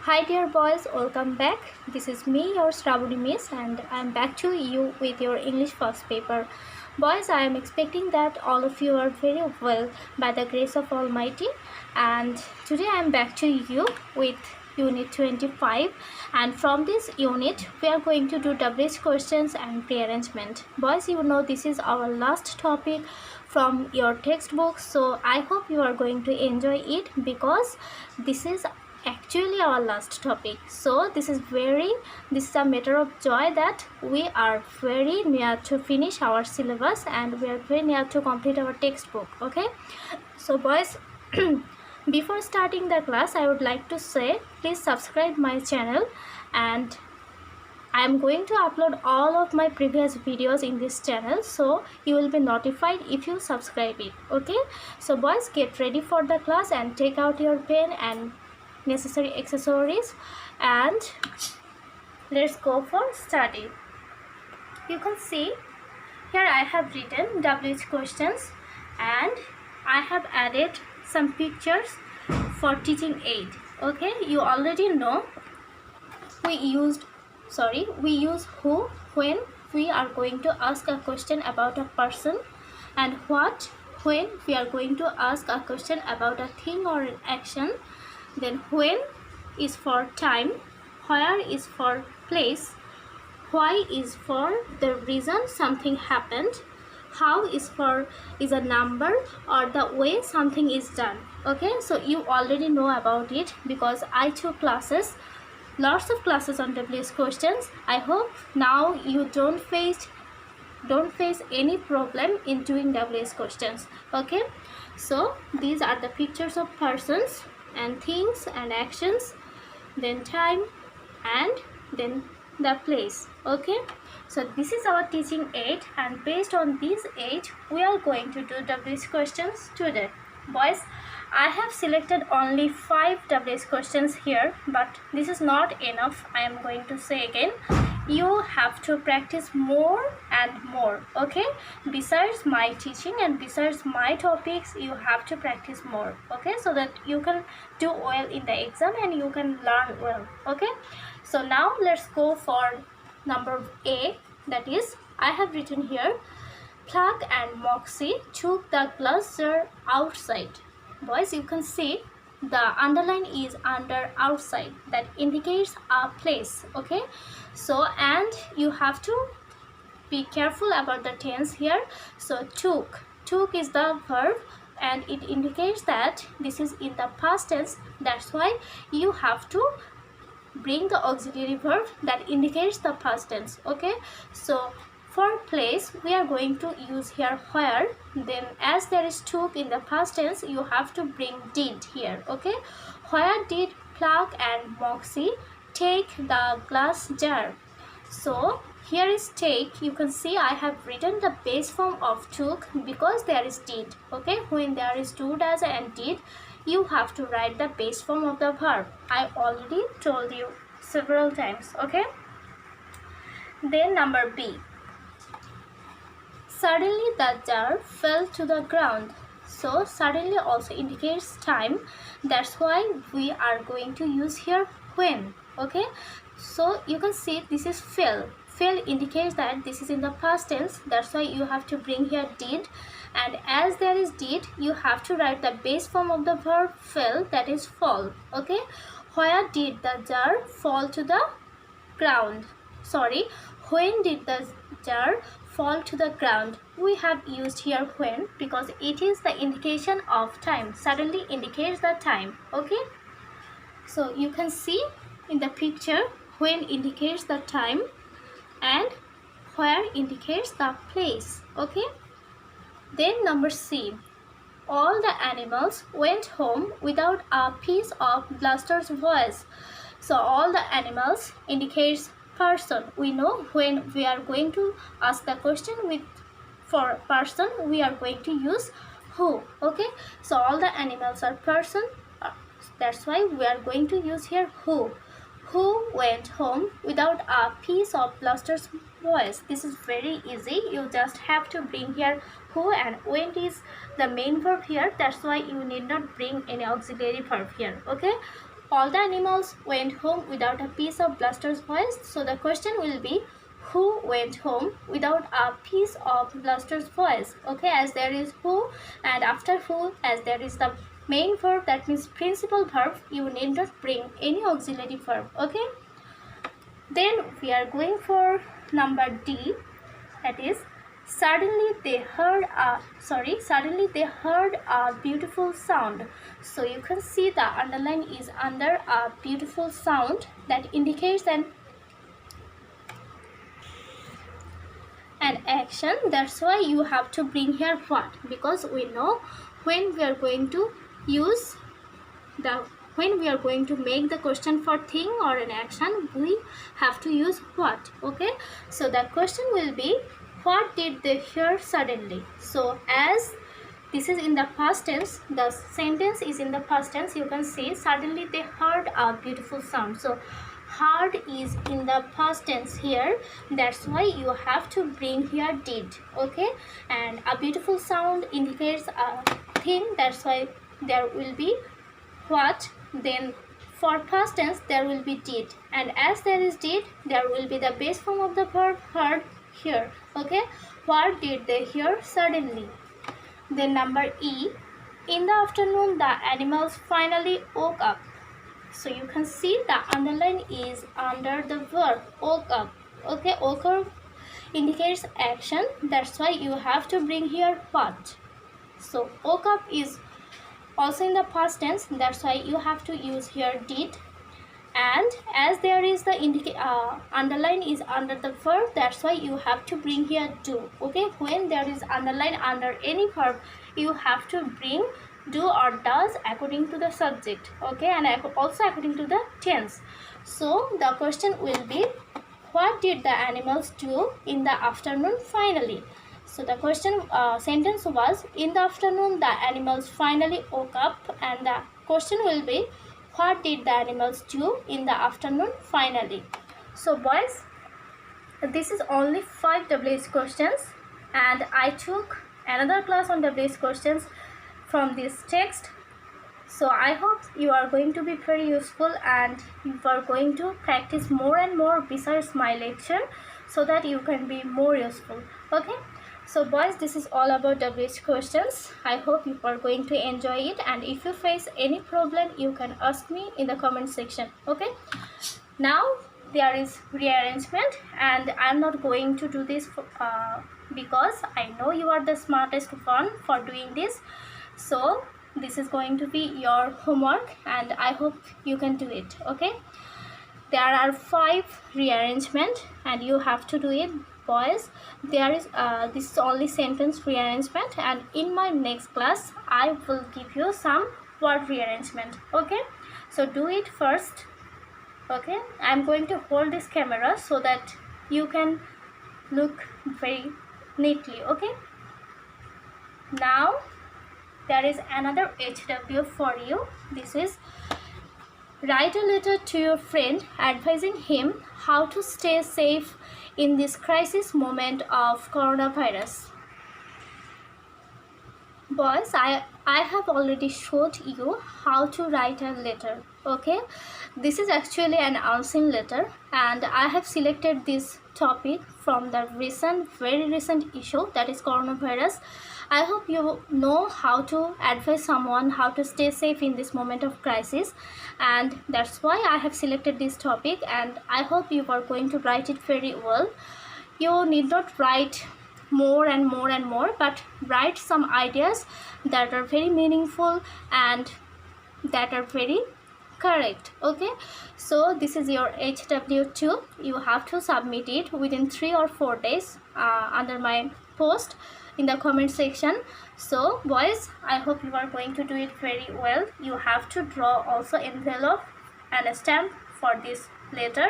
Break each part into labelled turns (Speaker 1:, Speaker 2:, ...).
Speaker 1: Hi dear boys, welcome back. This is me, your Strawberry Miss, and I'm back to you with your English first paper. Boys, I am expecting that all of you are very well by the grace of Almighty, and today I am back to you with Unit 25, and from this unit we are going to do WH questions and rearrangement. Boys, you know this is our last topic from your textbook, so I hope you are going to enjoy it because this is actually our last topic. So this is a matter of joy that we are very near to finish our syllabus and we are very near to complete our textbook. Okay, so boys, before starting the class I would like to say please subscribe my channel, and I am going to upload all of my previous videos in this channel, so you will be notified if you subscribe it. Okay, so boys, get ready for the class and take out your pen and necessary accessories, and let's go for study. You can see here I have written WH questions and I have added some pictures for teaching aid. Okay, you already know we use who when we are going to ask a question about a person, and what when we are going to ask a question about a thing or an action. Then when is for time, where is for place, why is for the reason something happened, how is a number or the way something is done. Okay, so you already know about it because I took lots of classes on WH questions. I hope now you don't face any problem in doing WH questions. Okay, so these are the pictures of persons and things and actions, then time, and then the place. Okay, so this is our teaching aid, and based on this aid we are going to do WH questions today. Boys, I have selected only 5 WH questions here, but this is not enough. I am going to say again, you have to practice more and more. Okay, besides my teaching and besides my topics, you have to practice more. Okay, so that you can do well in the exam and you can learn well. Okay, so now let's go for number A, that is I have written here, Clark and Moxie took the glass jar outside. Boys, you can see the underline is under outside, that indicates a place. Okay, so and you have to be careful about the tense here. So took is the verb and it indicates that this is in the past tense. That's why you have to bring the auxiliary verb that indicates the past tense. Okay, so for place we are going to use here where, then as there is took in the past tense you have to bring did here. Okay, where did Clark and Moxie take the glass jar? So here is take. You can see I have written the base form of took because there is did. Okay, when there is do, does and did, you have to write the base form of the verb. I already told you several times. Okay, then number B, suddenly the jar fell to the ground. So suddenly also indicates time. That's why we are going to use here when. Okay, so you can see this is fell. Fell indicates that this is in the past tense. That's why you have to bring here did, and as there is did you have to write the base form of the verb fell, that is fall. Okay, where did the jar fall to the ground? Sorry, when did the jar fall to the ground? We have used here when because it is the indication of time. Suddenly indicates the time. Okay, so you can see in the picture when indicates the time and where indicates the place. Okay, then number C, all the animals went home without a piece of Blaster's voice. So all the animals indicates person. We know when we are going to ask the question for person we are going to use who. Okay, so all the animals are person. That's why we are going to use here who. Who went home without a piece of Blaster's voice? This is very easy. You just have to bring here who, and went is the main verb here. That's why you need not bring any auxiliary verb here. Okay, all the animals went home without a piece of Bluster's voice. So the question will be, who went home without a piece of Bluster's voice? Okay, as there is who, and after who, as there is the main verb, that means principal verb, you need not bring any auxiliary verb. Okay, then we are going for number D, that is, suddenly they heard a beautiful sound. So you can see the underline is under a beautiful sound, that indicates an action. That's why you have to bring here what, because we know when we are going to use when we are going to make the question for thing or an action, we have to use what. Okay, so the question will be, what did they hear suddenly? So as this is in the past tense, the sentence is in the past tense, you can see suddenly they heard a beautiful sound. So heard is in the past tense here, that's why you have to bring here did. Okay, and a beautiful sound indicates a thing, that's why there will be what. Then for past tense there will be did, and as there is did, there will be the base form of the verb heard here. Okay, what did they hear suddenly? Then number E, in the afternoon the animals finally woke up. So you can see the underline is under the verb woke up. Okay, woke up indicates action, that's why you have to bring here what. So woke up is also in the past tense, that's why you have to use here did, and as there is the underline is under the verb, that's why you have to bring here do. Okay, when there is underline under any verb, you have to bring do or does according to the subject. Okay, and also according to the tense. So the question will be, what did the animals do in the afternoon finally? So the question sentence was, in the afternoon the animals finally woke up, and the question will be, what did the animals do in the afternoon finally? So boys, this is only 5 WH questions, and I took another class on WH questions from this text. So I hope you are going to be very useful, and you are going to practice more and more besides my lecture, so that you can be more useful. Okay, so boys, this is all about WH questions. I hope you are going to enjoy it, and if you face any problem, you can ask me in the comment section. Okay, now there is rearrangement, and I am not going to do this because I know you are the smartest one for doing this. So this is going to be your homework, and I hope you can do it. Okay, there are 5 rearrangement, and you have to do it, boys. There is this is only sentence rearrangement, and in my next class I will give you some word rearrangement. Okay, so do it first. Okay, I'm going to hold this camera so that you can look very neatly. Okay, now there is another HW for you. This is, write a letter to your friend advising him how to stay safe in this crisis moment of coronavirus. Boys, I have already showed you how to write a letter. Okay, this is actually an unseen letter, and I have selected this topic from the very recent issue, that is coronavirus. I hope you know how to advise someone how to stay safe in this moment of crisis, and that's why I have selected this topic, and I hope you are going to write it very well. You need not write more and more and more, but write some ideas that are very meaningful and that are very correct. Okay, so this is your HW2. You have to submit it within 3 or 4 days under my post in the comment section. So boys, I hope you are going to do it very well. You have to draw also envelope and a stamp for this letter.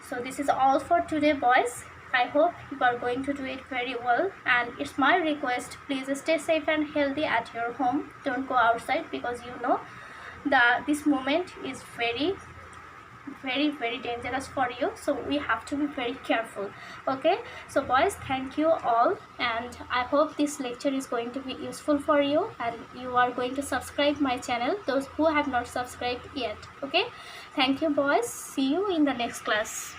Speaker 1: So this is all for today, boys. I hope you are going to do it very well, and it's my request, please stay safe and healthy at your home. Don't go outside, because you know that this moment is very very dangerous for you, so we have to be very careful. Okay, so boys, thank you all, and I hope this lecture is going to be useful for you and you are going to subscribe my channel, those who have not subscribed yet. Okay, thank you boys, see you in the next class.